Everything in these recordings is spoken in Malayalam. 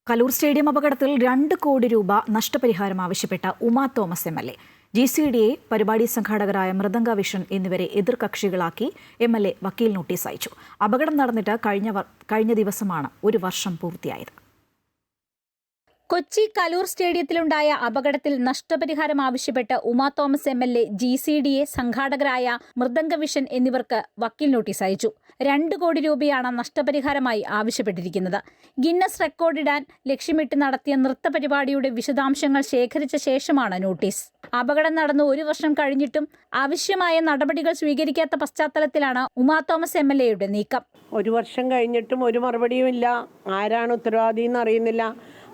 കലൂർ സ്റ്റേഡിയം അപകടത്തിൽ 2 കോടി രൂപ നഷ്ടപരിഹാരം ആവശ്യപ്പെട്ട ഉമാ തോമസ് MLA GCDA പരിപാടി സംഘാടകരായ മൃദംഗ വിഷൻ എന്നിവരെ എതിർകക്ഷികളാക്കി MLA വക്കീൽ നോട്ടീസ് അയച്ചു. അപകടം നടന്നിട്ട് കഴിഞ്ഞ ദിവസമാണ് 1 വർഷം പൂർത്തിയായത്. കൊച്ചി കലൂർ സ്റ്റേഡിയത്തിലുണ്ടായ അപകടത്തിൽ നഷ്ടപരിഹാരം ആവശ്യപ്പെട്ട് ഉമാ തോമസ് MLA GCDA സംഘാടകരായ മൃദംഗ വിഷൻ എന്നിവർക്ക് വക്കീൽ നോട്ടീസ് അയച്ചു. 2 കോടി രൂപയാണ് നഷ്ടപരിഹാരമായി ആവശ്യപ്പെട്ടിരിക്കുന്നത്. ഗിന്നസ് റെക്കോർഡിടാൻ ലക്ഷ്യമിട്ട് നടത്തിയ നൃത്ത പരിപാടിയുടെ വിശദാംശങ്ങൾ ശേഖരിച്ച ശേഷമാണ് നോട്ടീസ്. അപകടം നടന്ന് 1 വർഷം കഴിഞ്ഞിട്ടും ആവശ്യമായ നടപടികൾ സ്വീകരിക്കാത്ത പശ്ചാത്തലത്തിലാണ് ഉമാ തോമസ് MLAയുടെ നീക്കം. 1 വർഷം കഴിഞ്ഞിട്ടും ഒരു മറുപടിയും ഇല്ല. ആരാണ് ഉത്തരവാദി എന്നറിയുന്നില്ല.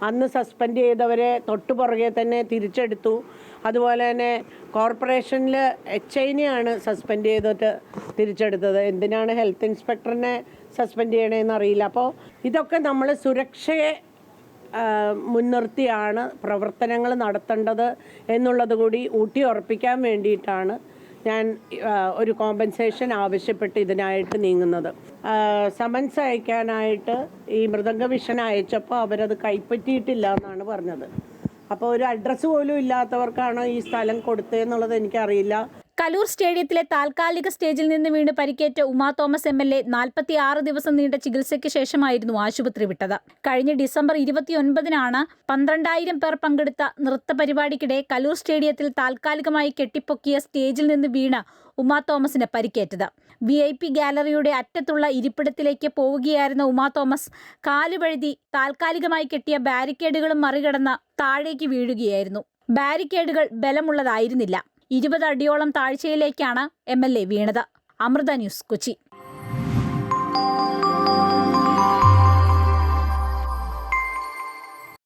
അന്ന് സസ്പെൻഡ് ചെയ്തവരെ തൊട്ടു പുറകെ തന്നെ തിരിച്ചെടുത്തു. അതുപോലെ തന്നെ കോർപ്പറേഷനിൽ HIനെയാണ് സസ്പെൻഡ് ചെയ്തിട്ട് തിരിച്ചെടുത്തത്. എന്തിനാണ് ഹെൽത്ത് ഇൻസ്പെക്ടറിനെ സസ്പെൻഡ് ചെയ്യണമെന്ന് അറിയില്ല. അപ്പോൾ ഇതൊക്കെ നമ്മൾ സുരക്ഷയെ മുൻനിർത്തിയാണ് പ്രവർത്തനങ്ങൾ നടത്തേണ്ടത് എന്നുള്ളത് കൂടി ഊട്ടി ഉറപ്പിക്കാൻ വേണ്ടിയിട്ടാണ് ഞാൻ ഒരു കോമ്പൻസേഷൻ ആവശ്യപ്പെട്ട് ഇതിനായിട്ട് നീങ്ങുന്നത്. സമൻസ് അയക്കാനായിട്ട് ഈ മൃദംഗ വിഷൻ അയച്ചപ്പോൾ അവരത് കൈപ്പറ്റിയിട്ടില്ല എന്നാണ് പറഞ്ഞത്. അപ്പോൾ ഒരു അഡ്രസ്സ് പോലും ഇല്ലാത്തവർക്കാണ് ഈ സ്ഥലം കൊടുത്തതെന്നുള്ളത് എനിക്കറിയില്ല. കലൂർ സ്റ്റേഡിയത്തിലെ താൽക്കാലിക സ്റ്റേജിൽ നിന്ന് വീണ് പരിക്കേറ്റ ഉമാ തോമസ് MLA 46 ദിവസം നീണ്ട ചികിത്സയ്ക്ക് ശേഷമായിരുന്നു ആശുപത്രി വിട്ടത്. കഴിഞ്ഞ ഡിസംബർ 29-നാണ് 12,000 പേർ പങ്കെടുത്ത നൃത്ത പരിപാടിക്കിടെ കലൂർ സ്റ്റേഡിയത്തിൽ താൽക്കാലികമായി കെട്ടിപ്പൊക്കിയ സ്റ്റേജിൽ നിന്ന് വീണ് ഉമാ തോമസിന് പരിക്കേറ്റത്. VIP ഗാലറിയുടെ അറ്റത്തുള്ള ഇരിപ്പിടത്തിലേക്ക് പോവുകയായിരുന്ന ഉമാ തോമസ് കാലുവഴുതി താൽക്കാലികമായി കെട്ടിയ ബാരിക്കേഡുകളും മറികടന്ന് താഴേക്ക് വീഴുകയായിരുന്നു. ബാരിക്കേഡുകൾ ബലമുള്ളതായിരുന്നില്ല. 20 അടിയോളം താഴ്ചയിലേക്കാണ് MLA വീണത്. അമൃത ന്യൂസ്, കൊച്ചി.